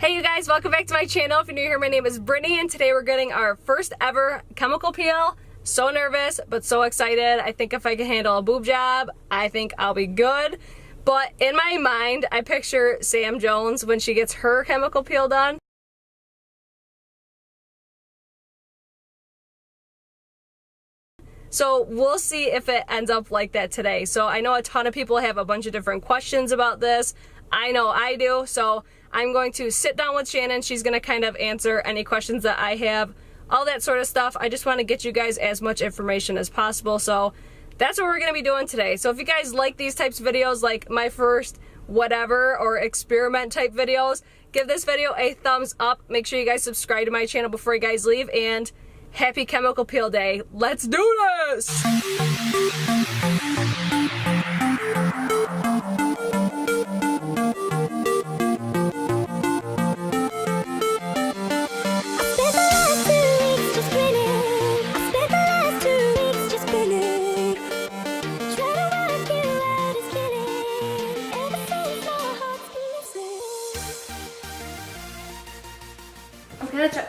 Hey you guys, welcome back to my channel. If you're new here, my name is Brittany and today we're getting our first ever chemical peel. So nervous, but so excited. I think if I can handle a boob job, I think I'll be good. But in my mind, I picture Sam Jones when she gets her chemical peel done. So we'll see if it ends up like that today. So I know a ton of people have a bunch of different questions about this. I know I do, so I'm going to sit down with Shannon. She's going to kind of answer any questions that I have, all that sort of stuff. I just want to get you guys as much information as possible, so that's what we're going to be doing today. So if you guys like these types of videos, like my first whatever or experiment type videos, give this video a thumbs up. Make sure you guys subscribe to my channel before you guys leave, and happy chemical peel day. Let's do this!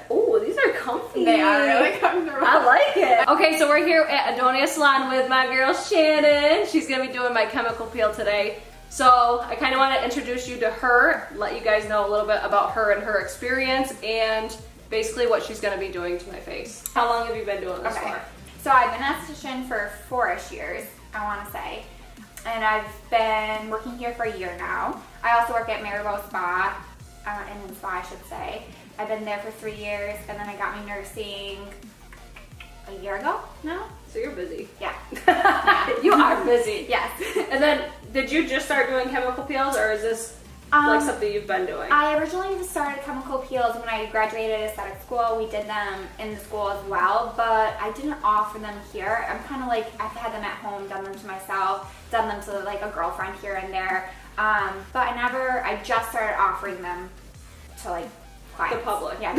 Oh, these are comfy. They are really comfortable. I like it. Okay, so we're here at Adonia Salon with my girl Shannon. She's gonna be doing my chemical peel today. So I kind of want to introduce you to her, let you guys know a little bit about her and her experience, and basically what she's gonna be doing to my face. How long have you been doing this for? So I've been an esthetician for 4-ish years, I want to say. And I've been working here for a year now. I also work at Maribel Spa, in Spa I should say. I've been there for 3 years, and then I got my nursing a year ago now. So you're busy. Yeah. You are busy. Yes. And then, did you just start doing chemical peels, or is this like something you've been doing? I originally started chemical peels when I graduated aesthetic school. We did them in the school as well, but I didn't offer them here. I'm kind of like, I've had them at home, done them to myself, done them to like a girlfriend here and there. But I just started offering them to like clients. The public. Yeah.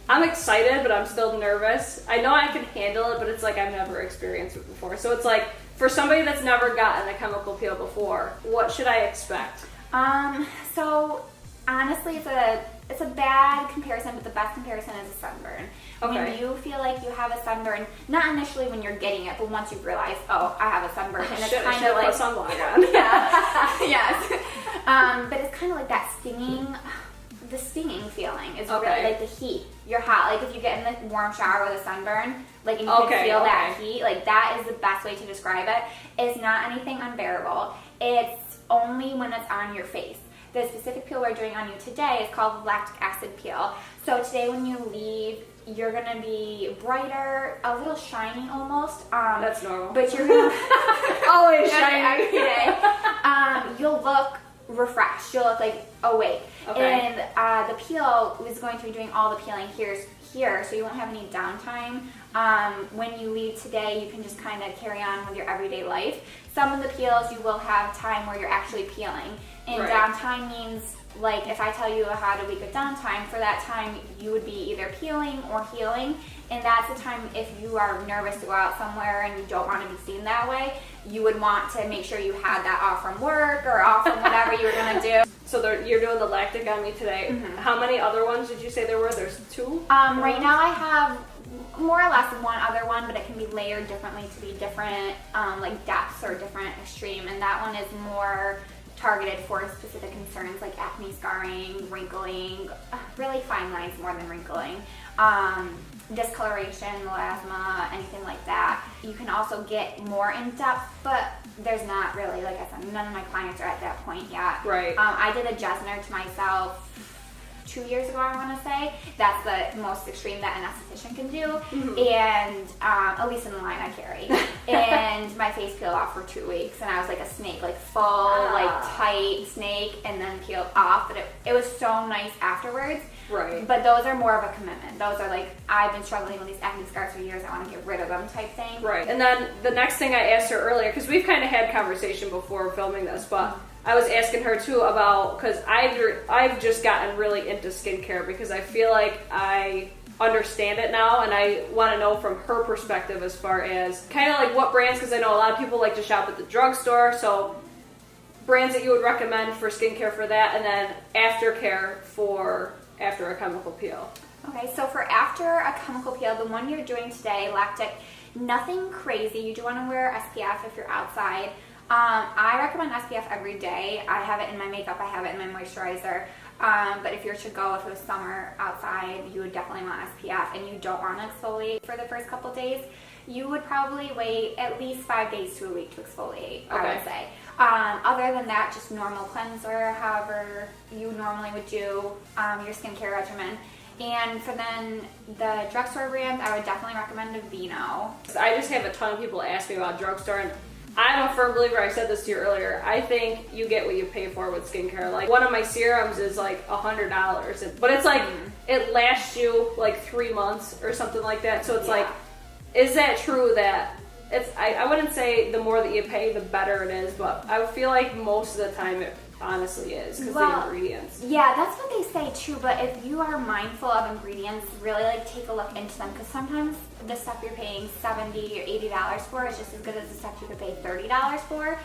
I'm excited, but I'm still nervous. I know I can handle it, but it's like I've never experienced it before. So it's like, for somebody that's never gotten a chemical peel before, what should I expect? So honestly, it's a bad comparison, but the best comparison is a sunburn. Okay. When you feel like you have a sunburn, not initially when you're getting it, but once you realize, oh, I have a sunburn, and it's kind of like sunblock on. Yeah, yes. But it's kind of like that stinging. The stinging feeling is really like the heat. You're hot. Like if you get in the warm shower with a sunburn, like and you can feel that heat, like that is the best way to describe it. It's not anything unbearable. It's only when it's on your face. The specific peel we're doing on you today is called the lactic acid peel. So today when you leave, you're gonna be brighter, a little shiny almost. That's normal. But you're gonna always shiny every day. You'll look refreshed. You'll look like awake. Okay. And the peel is going to be doing all the peeling here, so you won't have any downtime. When you leave today, you can just kind of carry on with your everyday life. Some of the peels you will have time where you're actually peeling. And downtime means, like if I tell you I had a week of downtime, for that time you would be either peeling or healing. And that's the time if you are nervous to go out somewhere and you don't want to be seen that way, you would want to make sure you had that off from work or off from whatever you were going to do. So you're doing the lactic on me today. Mm-hmm. How many other ones did you say there were? There's 2? Right now I have more or less one other one, but it can be layered differently to be different like depths or different extreme. And that one is more targeted for specific concerns like acne, scarring, wrinkling, really fine lines more than wrinkling, discoloration, melasma, anything like that. You can also get more in depth, but there's not really, like I said, none of my clients are at that point yet. Right. I did a Jesner to myself 2 years ago, I want to say. That's the most extreme that an esthetician can do. Mm-hmm. And at least in the line I carry. And my face peeled off for 2 weeks, and I was like a snake, like full, like tight snake, and then peeled off. But it was so nice afterwards. Right. But those are more of a commitment. Those are like, I've been struggling with these acne scars for years, I want to get rid of them type thing. Right. And then the next thing I asked her earlier, because we've kind of had conversation before filming this, but I was asking her too about, because I've just gotten really into skincare because I feel like I understand it now, and I want to know from her perspective as far as kind of like what brands, because I know a lot of people like to shop at the drugstore, so brands that you would recommend for skincare for that, and then aftercare for after a chemical peel. Okay, so for after a chemical peel, the one you're doing today, lactic, nothing crazy. You do want to wear SPF if you're outside. I recommend SPF every day. I have it in my makeup, I have it in my moisturizer. But if you're to go, if it was summer outside, you would definitely want SPF, and you don't want to exfoliate for the first couple days. You would probably wait at least 5 days to a week to exfoliate, I would say. Other than that, just normal cleanser, however you normally would do your skincare regimen. And for then the drugstore brands, I would definitely recommend Aveeno. I just have a ton of people ask me about drugstore, and I'm a firm believer, I said this to you earlier, I think you get what you pay for with skincare. Like, one of my serums is like $100, but it's like, it lasts you like 3 months or something like that. So it's like, is that true that I wouldn't say the more that you pay, the better it is, but I feel like most of the time it honestly is, because the ingredients. Yeah, that's what they say too, but if you are mindful of ingredients, really like take a look into them, because sometimes the stuff you're paying $70 or $80 for is just as good as the stuff you could pay $30 for.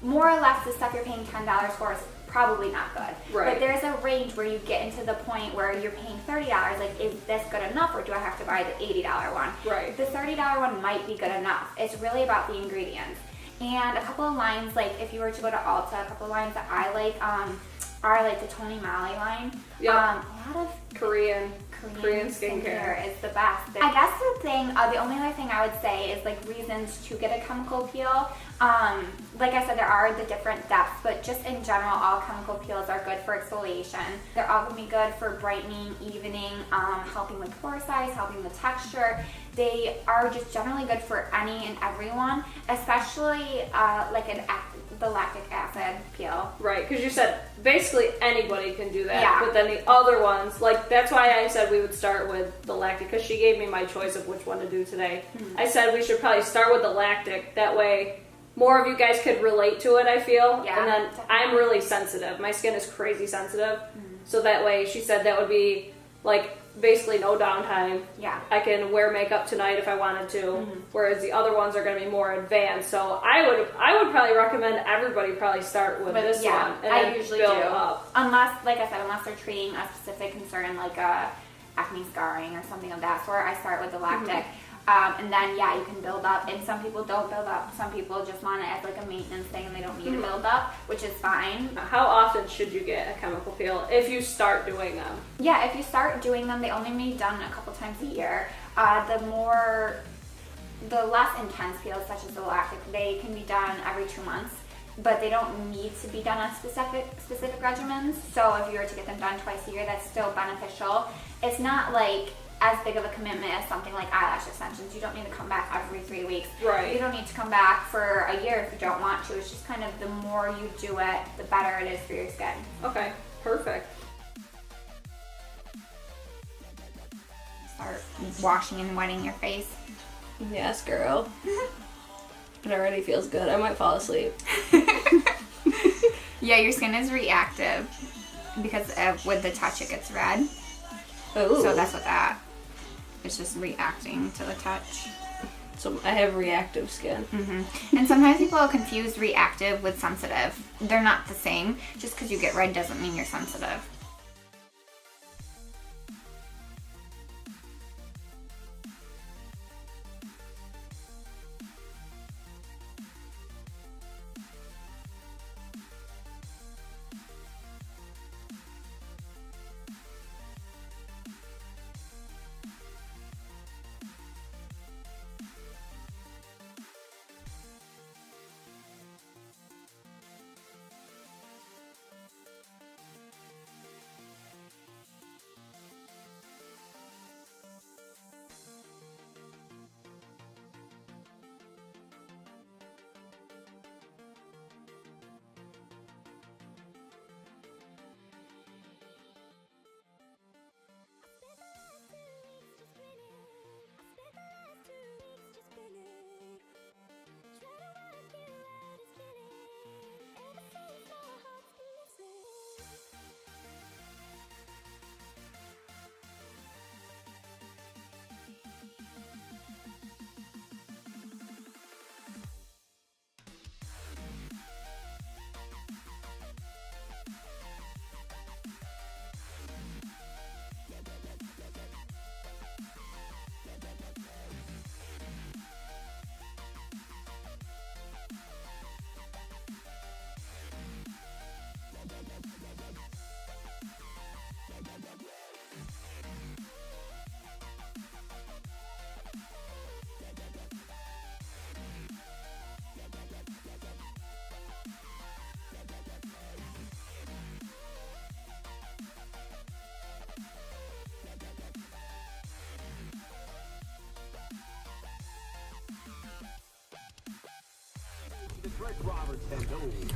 More or less, the stuff you're paying $10 for is probably not good. Right. But there's a range where you get into the point where you're paying $30, like, is this good enough, or do I have to buy the $80 one? Right. The $30 one might be good enough. It's really about the ingredients. And a couple of lines, like if you were to go to Ulta, a couple of lines that I like are like the Tony Moly line. Yep. A lot of Korean skincare is the best. I guess the thing, the only other thing I would say is like reasons to get a chemical peel. Like I said, there are the different depths, but just in general, all chemical peels are good for exfoliation. They're all going to be good for brightening, evening, helping with pore size, helping with texture. They are just generally good for any and everyone, especially like the lactic acid peel. Right, because you said basically anybody can do that, Yeah. but then the other ones, like, that's why I said we would start with the lactic, because she gave me my choice of which one to do today. I said we should probably start with the lactic, that way more of you guys could relate to it, I feel. Yeah, and then definitely. I'm really sensitive. My skin is crazy sensitive. So that way, she said that would be like basically no downtime. Yeah. I can wear makeup tonight if I wanted to, whereas the other ones are going to be more advanced. So I would probably recommend everybody probably start with this one, and I then usually build do. up. Unless, like I said, unless they're treating a specific concern like acne scarring or something of that sort, I start with the lactic. And then, yeah, you can build up. And some people don't build up. Some people just want it as like a maintenance thing and they don't need to build up, which is fine. How often should you get a chemical peel if you start doing them? Yeah, if you start doing them, they only be done a couple times a year. The less intense peels, such as the lactic, they can be done every 2 months, but they don't need to be done on specific regimens. So if you were to get them done twice a year, that's still beneficial. It's not like as big of a commitment as something like eyelash extensions. You don't need to come back every 3 weeks. Right. You don't need to come back for a year if you don't want to. It's just kind of the more you do it, the better it is for your skin. Okay, perfect. Start washing and wetting your face. Yes, girl. It already feels good. I might fall asleep. Yeah, your skin is reactive because with the touch it gets red. Ooh. So that's what that. It's just reacting to the touch. So I have reactive skin. And sometimes people confuse reactive with sensitive. They're not the same. Just because you get red doesn't mean you're sensitive.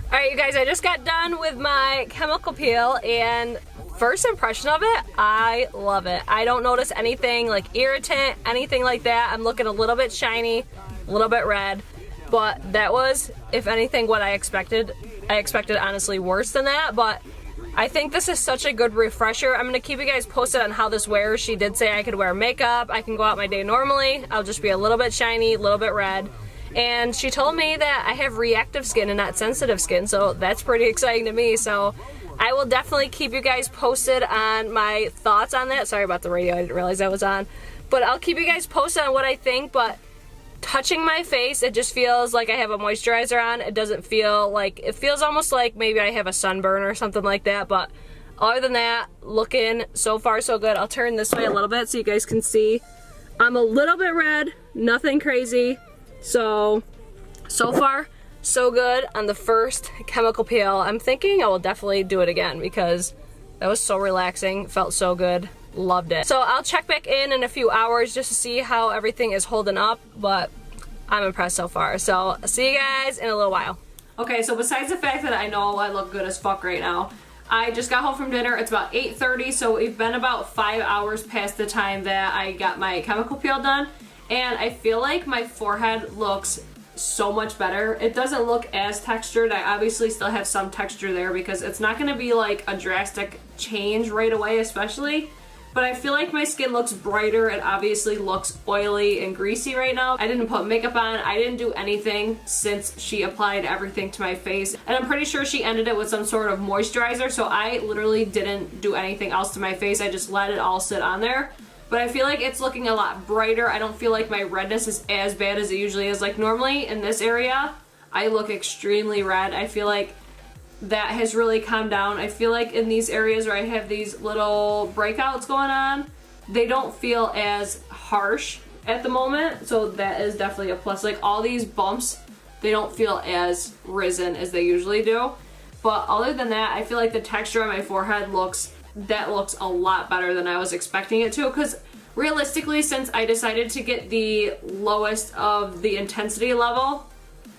Alright, you guys, I just got done with my chemical peel, and first impression of it, I love it. I don't notice anything like irritant, anything like that. I'm looking a little bit shiny, a little bit red, but that was, if anything, what I expected. I expected honestly worse than that, but I think this is such a good refresher. I'm going to keep you guys posted on how this wears. She did say I could wear makeup, I can go out my day normally, I'll just be a little bit shiny, a little bit red. And she told me that I have reactive skin and not sensitive skin, so that's pretty exciting to me. So I will definitely keep you guys posted on my thoughts on that. Sorry about the radio, I didn't realize that was on. But I'll keep you guys posted on what I think. But touching my face, it just feels like I have a moisturizer on. It doesn't feel like, it feels almost like maybe I have a sunburn or something like that. But other than that, looking so far so good. I'll turn this way a little bit so you guys can see. I'm a little bit red, nothing crazy. So far, so good on the first chemical peel. I'm thinking I will definitely do it again because that was so relaxing, felt so good, loved it. So I'll check back in a few hours just to see how everything is holding up, but I'm impressed so far. So see you guys in a little while. Okay, so besides the fact that I know I look good as fuck right now, I just got home from dinner. It's about 8:30, so we've been about 5 hours past the time that I got my chemical peel done. And I feel like my forehead looks so much better. It doesn't look as textured. I obviously still have some texture there because it's not going to be like a drastic change right away especially. But I feel like my skin looks brighter. It obviously looks oily and greasy right now. I didn't put makeup on. I didn't do anything since she applied everything to my face. And I'm pretty sure she ended it with some sort of moisturizer. So I literally didn't do anything else to my face. I just let it all sit on there. But I feel like it's looking a lot brighter. I don't feel like my redness is as bad as it usually is. Like normally in this area, I look extremely red. I feel like that has really calmed down. I feel like in these areas where I have these little breakouts going on, they don't feel as harsh at the moment. So that is definitely a plus. Like all these bumps, they don't feel as risen as they usually do. But other than that, I feel like the texture on my forehead looks a lot better than I was expecting it to, because realistically, since I decided to get the lowest of the intensity level,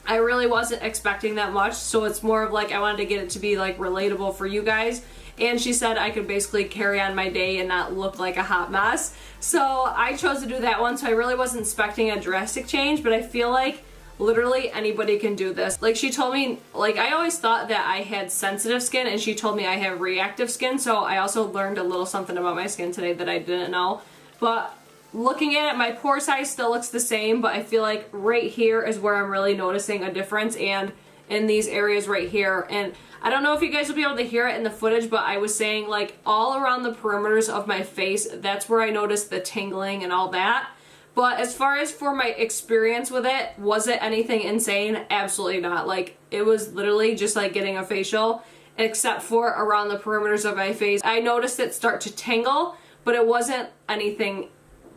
I really wasn't expecting that much. So it's more of like I wanted to get it to be like relatable for you guys. And she said I could basically carry on my day and not look like a hot mess. So I chose to do that one. So I really wasn't expecting a drastic change, but I feel like literally anybody can do this. Like she told me, like I always thought that I had sensitive skin, and she told me I have reactive skin. So I also learned a little something about my skin today that I didn't know. But looking at it, my pore size still looks the same, but I feel like right here is where I'm really noticing a difference, and in these areas right here. And I don't know if you guys will be able to hear it in the footage, but I was saying like all around the perimeters of my face, that's where I noticed the tingling and all that. But as far as for my experience with it, was it anything insane? Absolutely not. Like, it was literally just like getting a facial, except for around the perimeters of my face. I noticed it start to tingle, but it wasn't anything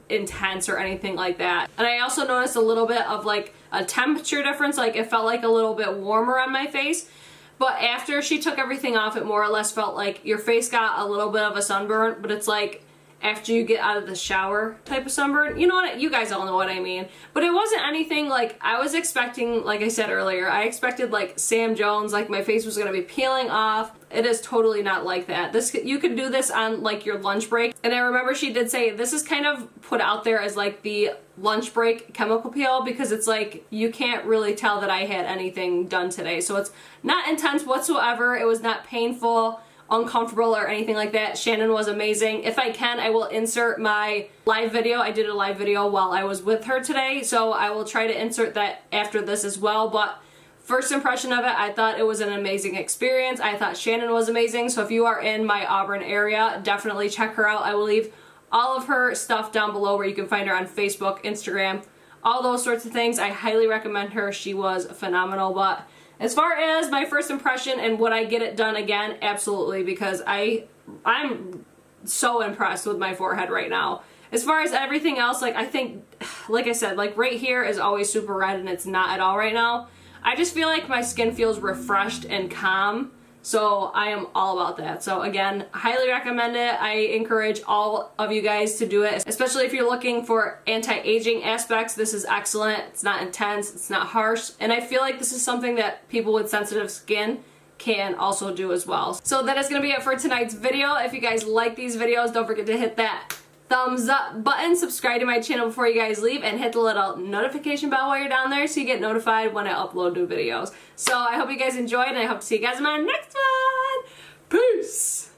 intense or anything like that. And I also noticed a little bit of like a temperature difference. Like, it felt like a little bit warmer on my face. But after she took everything off, it more or less felt like your face got a little bit of a sunburn, but it's like after you get out of the shower type of sunburn. You know what, you guys all know what I mean. But it wasn't anything like I was expecting. Like I said earlier, I expected like Sam Jones, like my face was gonna be peeling off. It is totally not like that. This, you could do this on like your lunch break. And I remember she did say this is kind of put out there as like the lunch break chemical peel, because it's like you can't really tell that I had anything done today. So it's not intense whatsoever. It was not painful, uncomfortable, or anything like that. Shannon was amazing. If I can, I will insert my live video. I did a live video while I was with her today, so I will try to insert that after this as well. But first impression of it, I thought it was an amazing experience. I thought Shannon was amazing. So if you are in my Auburn area, definitely check her out. I will leave all of her stuff down below where you can find her on Facebook, Instagram, all those sorts of things. I highly recommend her. She was phenomenal. But as far as my first impression and would I get it done again, absolutely, because I'm so impressed with my forehead right now. As far as everything else, like I think, like I said, like right here is always super red and it's not at all right now. I just feel like my skin feels refreshed and calm So I am all about that. So again, highly recommend it. I encourage all of you guys to do it, especially if you're looking for anti-aging aspects. This is excellent. It's not intense, it's not harsh, and I feel like this is something that people with sensitive skin can also do as well. So that is going to be it for tonight's video. If you guys like these videos, don't forget to hit that thumbs up button, subscribe to my channel before you guys leave, and hit the little notification bell while you're down there so you get notified when I upload new videos. So I hope you guys enjoyed, and I hope to see you guys in my next one. Peace!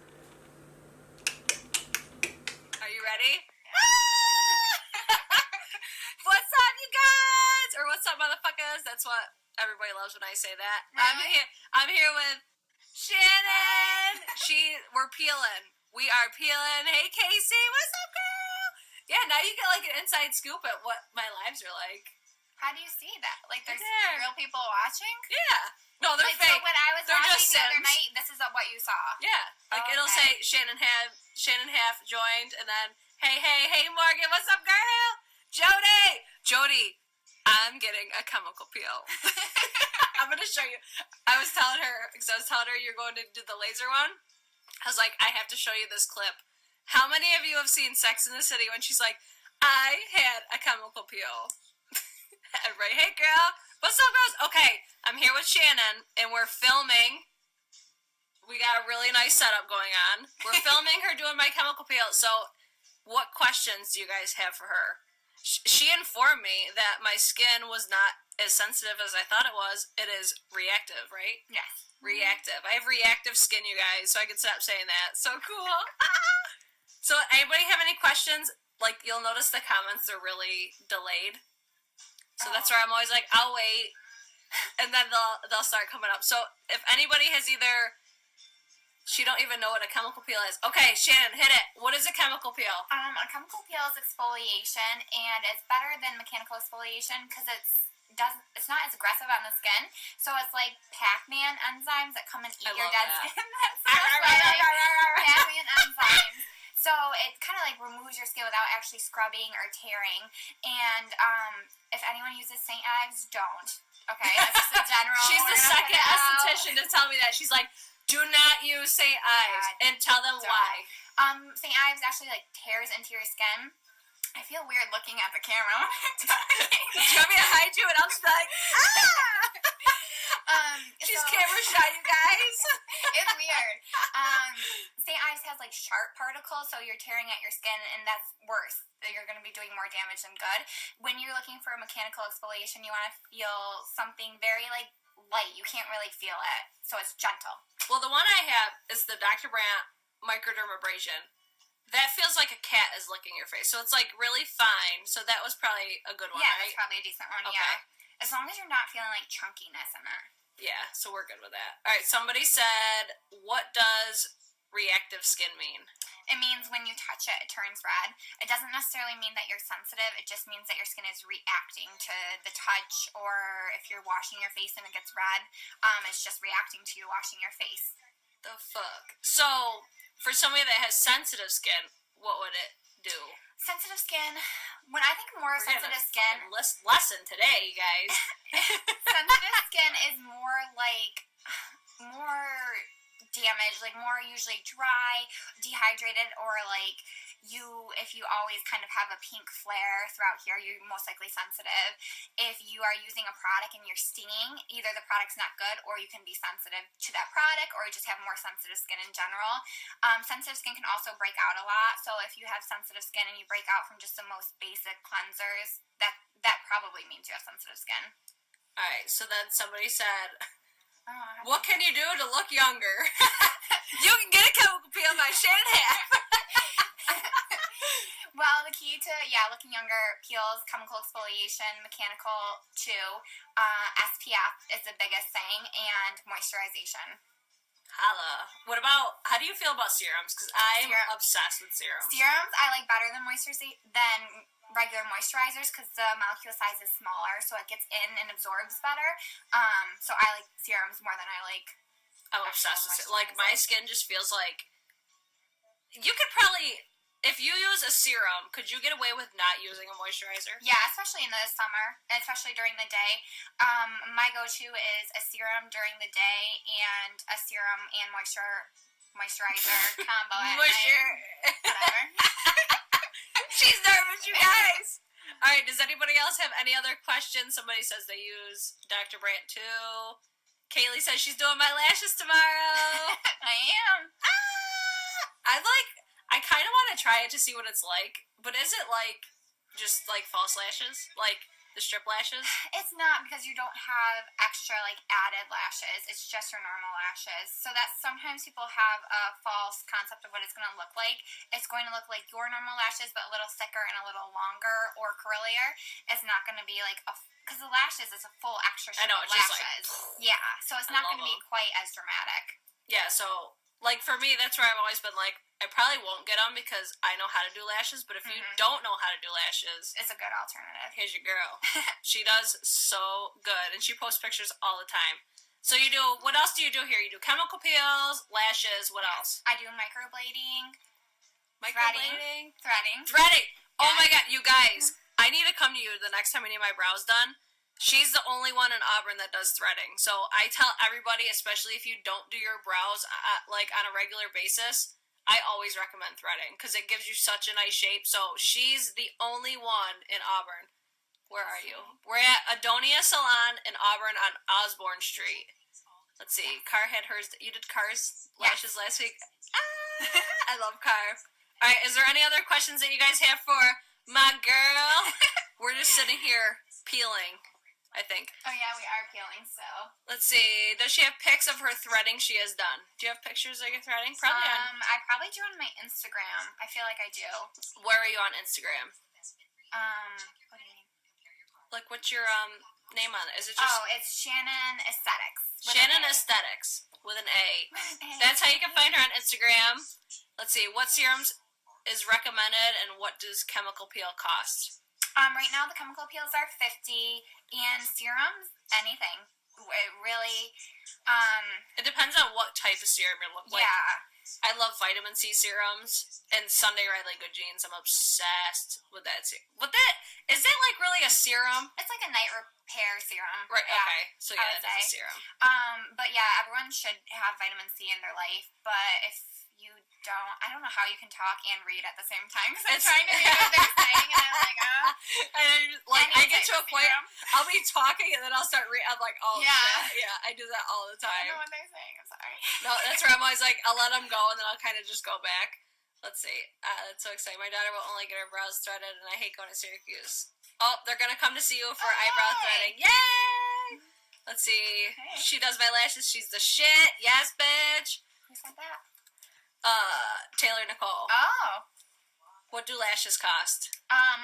Are you ready? What's up, you guys? Or what's up, motherfuckers? That's what everybody loves when I say that. Really? I'm here with Shannon. We're peeling. We are peeling. Hey, Casey, what's up, girl? Yeah, now you get like an inside scoop at what my lives are like. How do you see that? Like, there's real people watching? Yeah. No, they're fake. So when I was watching the other night, this is what you saw. Yeah. Like, it'll say Shannon half joined, and then, hey, Morgan, what's up, girl? Jody, I'm getting a chemical peel. I'm going to show you. I was telling her you're going to do the laser one. I was like, I have to show you this clip. How many of you have seen Sex in the City when she's like, I had a chemical peel? Everybody, hey girl, what's up, girls? Okay, I'm here with Shannon, and we're filming. We got a really nice setup going on. We're filming her doing my chemical peel. So, what questions do you guys have for her? She informed me that my skin was not as sensitive as I thought it was. It is reactive, right? Yes. Reactive. I have reactive skin, you guys, so I can stop saying that. So cool. So, anybody have any questions? Like, you'll notice the comments are really delayed. So that's where I'm always like, I'll wait. And then they'll start coming up. So, if anybody has either... She don't even know what a chemical peel is. Okay, Shannon, hit it. What is a chemical peel? A chemical peel is exfoliation, and it's better than mechanical exfoliation because it's not as aggressive on the skin. So it's like Pac-Man enzymes that come and eat your dead skin. Pac-Man enzymes. So it kind of like removes your skin without actually scrubbing or tearing. And if anyone uses St. Ives, don't. Okay, that's just a general. She's the second esthetician to tell me that. She's like, do not use St. Ives, and tell them why. St. Ives actually like tears into your skin. I feel weird looking at the camera when I'm talking. Do you want me to hide you? And I'll just be like, She's camera shy, you guys. It's weird. St. Ives has like sharp particles, so you're tearing at your skin, and that's worse. You're going to be doing more damage than good. When you're looking for a mechanical exfoliation, you want to feel something very like light. You can't really feel it, so it's gentle. Well, the one I have is the Dr. Brandt microdermabrasion. That feels like a cat is licking your face, so it's like really fine. So that was probably a good one, yeah, right? That's probably a decent one. Okay. Yeah, as long as you're not feeling like chunkiness in it. Yeah, so we're good with that. All right, somebody said, what does reactive skin mean? It means when you touch it, it turns red. It doesn't necessarily mean that you're sensitive. It just means that your skin is reacting to the touch, or if you're washing your face and it gets red, it's just reacting to you washing your face. The fuck? So, for somebody that has sensitive skin, what would it do? Sensitive skin, when I think more sensitive skin... Lesson today, you guys. Sensitive skin is more damaged, like more usually dry, dehydrated, or like if you always kind of have a pink flare throughout here, you're most likely sensitive. If you are using a product and you're stinging, either the product's not good, or you can be sensitive to that product, or you just have more sensitive skin in general. Sensitive skin can also break out a lot, so if you have sensitive skin and you break out from just the most basic cleansers, that probably means you have sensitive skin. Alright, so then somebody said, what can you do to look younger? You can get a chemical peel by Shannon half. Well, the key to, looking younger, peels, chemical exfoliation, mechanical too. SPF is the biggest thing, and moisturization. Holla. How do you feel about serums? Because I'm obsessed with serums. Serums I like better than regular moisturizers because the molecule size is smaller, so it gets in and absorbs better. So I like serums more than I like. I'm obsessed with it. Like, my skin just feels like... You could probably if you use a serum, could you get away with not using a moisturizer? Yeah, especially in the summer, especially during the day. My go-to is a serum during the day and a serum and moisturizer combo at night. Whatever. She's nervous, you guys. All right, does anybody else have any other questions? Somebody says they use Dr. Brandt too. Kaylee says she's doing my lashes tomorrow. I am. I kind of want to try it to see what it's like, but is it like just like false lashes, like the strip lashes? It's not, because you don't have extra like added lashes. It's just your normal lashes. So that sometimes people have a false concept of what it's going to look like. It's going to look like your normal lashes, but a little thicker and a little longer or curlier. It's not going to be like because the lashes is a full extra strip of lashes. Yeah, so it's not going to be quite as dramatic. Yeah, so like for me, that's where I've always been like, I probably won't get them because I know how to do lashes, but if you don't know how to do lashes, it's a good alternative. Here's your girl. She does so good, and she posts pictures all the time. So you do, what else do you do here? You do chemical peels, lashes, what else? I do microblading. Threading. Oh my god, you guys, I need to come to you the next time I need my brows done. She's the only one in Auburn that does threading. So I tell everybody, especially if you don't do your brows like on a regular basis, I always recommend threading because it gives you such a nice shape. So she's the only one in Auburn. Where are you? We're at Adonia Salon in Auburn on Osborne Street. Let's see. Car had hers. You did Car's lashes last week. I love Car. All right. Is there any other questions that you guys have for my girl? We're just sitting here peeling, I think. Oh yeah, we are peeling, so. Let's see. Does she have pics of her threading she has done? Do you have pictures of your threading? Probably I probably do on my Instagram. I feel like I do. Where are you on Instagram? What do you mean? Like, what's your name on it? Is it just... Oh, it's Shannon Aesthetics. Shannon Aesthetics with an A. That's how you can find her on Instagram. Let's see. What serums is recommended and what does chemical peel cost? Right now the chemical peels are $50, and serums, anything. It really, It depends on what type of serum you're looking. Yeah. I love vitamin C serums and Sunday Riley Good Jeans. I'm obsessed with that serum. Is that like really a serum? It's like a night repair serum. Right. Yeah, okay. So yeah, it is a serum. But yeah, everyone should have vitamin C in their life. But if you don't, I don't know how you can talk and read at the same time. Because I'm trying to read what they're saying, and I'm like, I get to a point, I'll be talking and then I'll start reading. I'm like, oh shit. Yeah, I do that all the time. I know what they're saying. I'm sorry. No, that's where I'm always like, I'll let them go and then I'll kind of just go back. Let's see. That's so exciting. My daughter will only get her brows threaded, and I hate going to Syracuse. Oh, they're gonna come to see you for eyebrow threading. Yay! Let's see. Hey. She does my lashes. She's the shit. Yes, bitch. Who said that? Taylor Nicole. Oh. What do lashes cost? $100.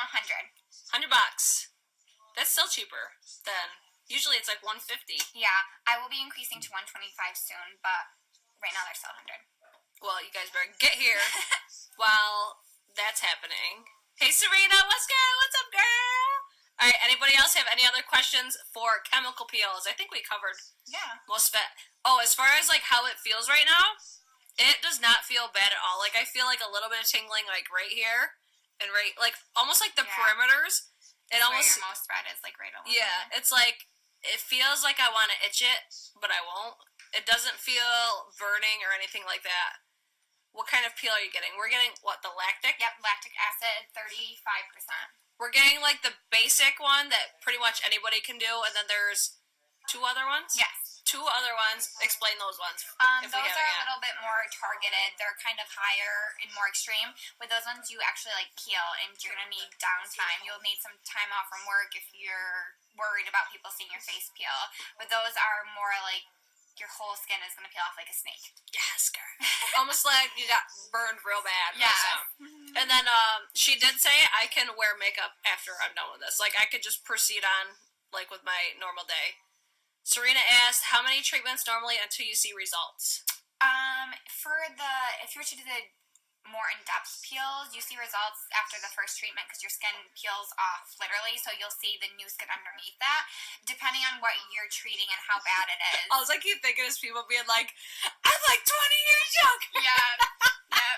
$100. That's still cheaper than usually. It's like $150. Yeah, I will be increasing to $125 soon, but right now they're still $100. Well, you guys better get here while that's happening. Hey, Serena, what's good? What's up, girl? All right, anybody else have any other questions for chemical peels? I think we covered most of it. Oh, as far as like how it feels right now, it does not feel bad at all. Like I feel like a little bit of tingling like right here and right, like almost like the perimeters. It almost where your most thread is like right along. Yeah, it's like it feels like I want to itch it, but I won't. It doesn't feel burning or anything like that. What kind of peel are you getting? We're getting, what, the lactic? Yep, lactic acid, 35%. We're getting, like, the basic one that pretty much anybody can do, and then there's 2 other ones? Yes. 2 other ones. Explain those ones. Those are a little bit more targeted. They're kind of higher and more extreme. With those ones, you actually, like, peel, and you're going to need downtime. You'll need some time off from work if you're worried about people seeing your face peel. But those are more, like, your whole skin is going to peel off like a snake. Yes, girl. Almost like you got burned real bad. Yeah. And then she did say I can wear makeup after I'm done with this. Like, I could just proceed on, like, with my normal day. Serena asked, how many treatments normally until you see results? If you were to do the more in-depth peels, you see results after the first treatment because your skin peels off literally, so you'll see the new skin underneath that, depending on what you're treating and how bad it is. I was like, keep thinking as people being like, I'm like 20 years young. Yeah. Yep.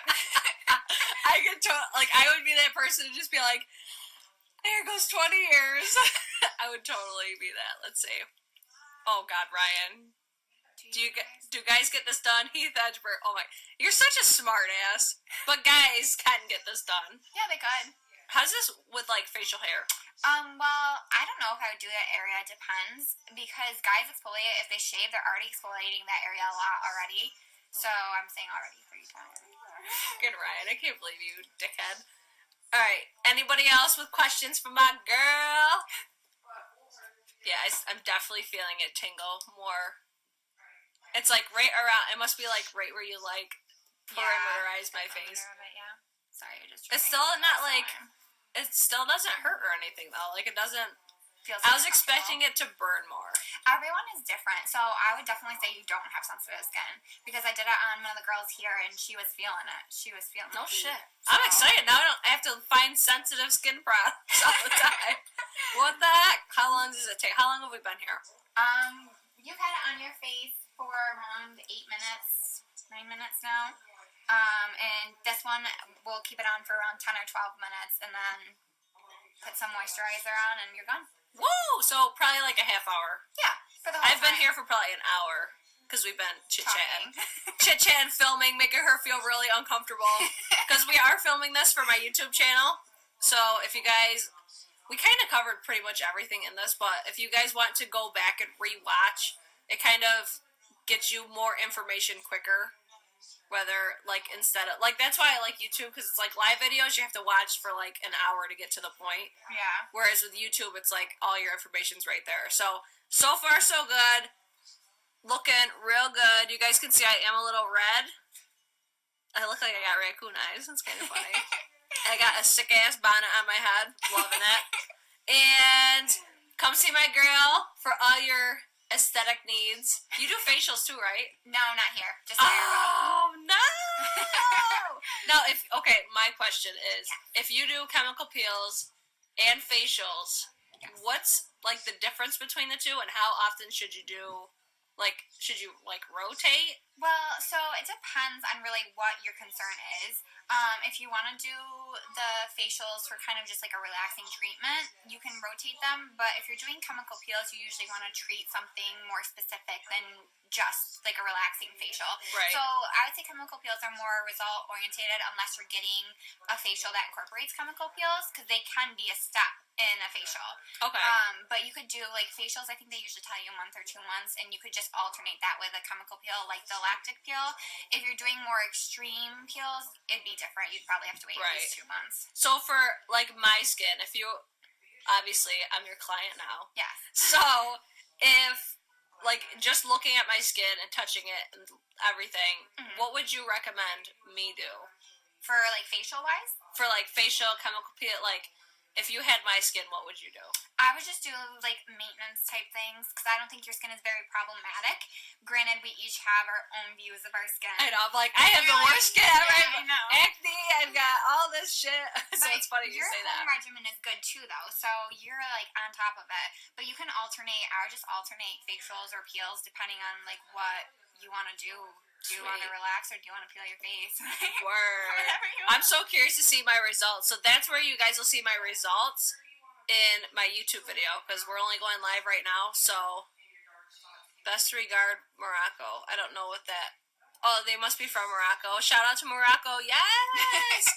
I get to, Like, I would be that person to just be like, there goes 20 years. I would totally be that. Let's see. Oh, God, Ryan. Do guys get this done? Heath Edgeworth. Oh, my. You're such a smart ass. But guys can get this done. Yeah, they could. How's this with, like, facial hair? Well, I don't know if I would do that area. It depends. Because guys exfoliate. If they shave, they're already exfoliating that area a lot already. So I'm saying already 3 times. Good, Ryan. I can't believe you, dickhead. All right. Anybody else with questions for my girl? Yeah, I'm definitely feeling it tingle more. It's like right around. It must be like right where you like perimeterize my face. Yeah. Sorry, I just. It's still not like. It still doesn't hurt or anything though. Like it doesn't. Feels I was expecting it to burn more. Everyone is different, so I would definitely say you don't have sensitive skin because I did it on one of the girls here and she was feeling it. She was feeling no heat, shit. So. I'm excited now. I have to find sensitive skin products all the time. What the heck? How long does it take? How long have we been here? You've had it on your face for around 8 minutes, 9 minutes now. And this one we'll keep it on for around 10 or 12 minutes, and then put some moisturizer on, and you're gone. Whoa! So probably like a half hour. Yeah, for the whole I've been time. here for probably an hour because we've been chit-chatting. Chit-chatting, filming, making her feel really uncomfortable. Because we are filming this for my YouTube channel. So if you guys... We kind of covered pretty much everything in this, but if you guys want to go back and re-watch, it kind of gets you more information quicker. Whether, like, instead of... Like, that's why I like YouTube, because it's like live videos, you have to watch for, like, an hour to get to the point. Yeah. Whereas with YouTube, it's like all your information's right there. So far, so good. Looking real good. You guys can see I am a little red. I look like I got raccoon eyes. It's kind of funny. I got a sick-ass bonnet on my head. Loving it. And come see my girl for all your aesthetic needs. You do facials too, right? No, not here. Just here. Oh, no! Now, my question is, if you do chemical peels and facials, what's, like, the difference between the two, and how often should you do, like, rotate? Well, so it depends on really what your concern is. If you want to do the facials for kind of just like a relaxing treatment, you can rotate them. But if you're doing chemical peels, you usually want to treat something more specific than just like a relaxing facial. Right. So I would say chemical peels are more result oriented unless you're getting a facial that incorporates chemical peels, because they can be a step in a facial. Okay. But you could do like facials, I think they usually tell you a month or 2 months, and you could just alternate that with a chemical peel like the lactic peel. If you're doing more extreme peels, it'd be different. You'd probably have to wait at least 2 months. So for like my skin, if you obviously I'm your client now. Yeah. So if like just looking at my skin and touching it and everything, what would you recommend me do? For like facial wise? For like facial chemical peel, like if you had my skin, what would you do? I would just do like maintenance type things, because I don't think your skin is very problematic. Granted, we each have our own views of our skin. I know, I'm like, I have the worst skin ever. Yeah, I know. Acne, I've got all this shit. So it's funny you say that. Your home regimen is good too, though, so you're like on top of it. But you can alternate. I would just alternate facials or peels depending on like what you want to do. Do you want to relax or do you want to peel your face? Word. Whatever you want. I'm so curious to see my results. So that's where you guys will see my results in my YouTube video, because we're only going live right now. So best regard, Morocco. I don't know what that... Oh, they must be from Morocco. Shout out to Morocco. Yes!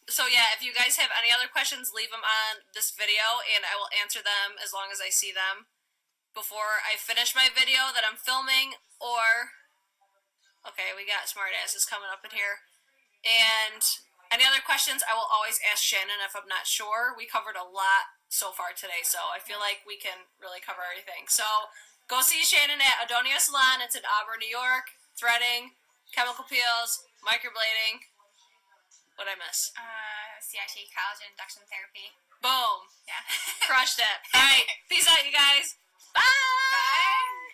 So yeah, if you guys have any other questions, leave them on this video and I will answer them as long as I see them before I finish my video that I'm filming, or... Okay, we got smart asses coming up in here. And any other questions, I will always ask Shannon if I'm not sure. We covered a lot so far today, so I feel like we can really cover everything. So go see Shannon at Adonia Salon. It's in Auburn, New York. Threading, chemical peels, microblading. What'd I miss? CIT, collagen induction therapy. Boom. Yeah. Crushed it. All right. Peace out, you guys. Bye. Bye.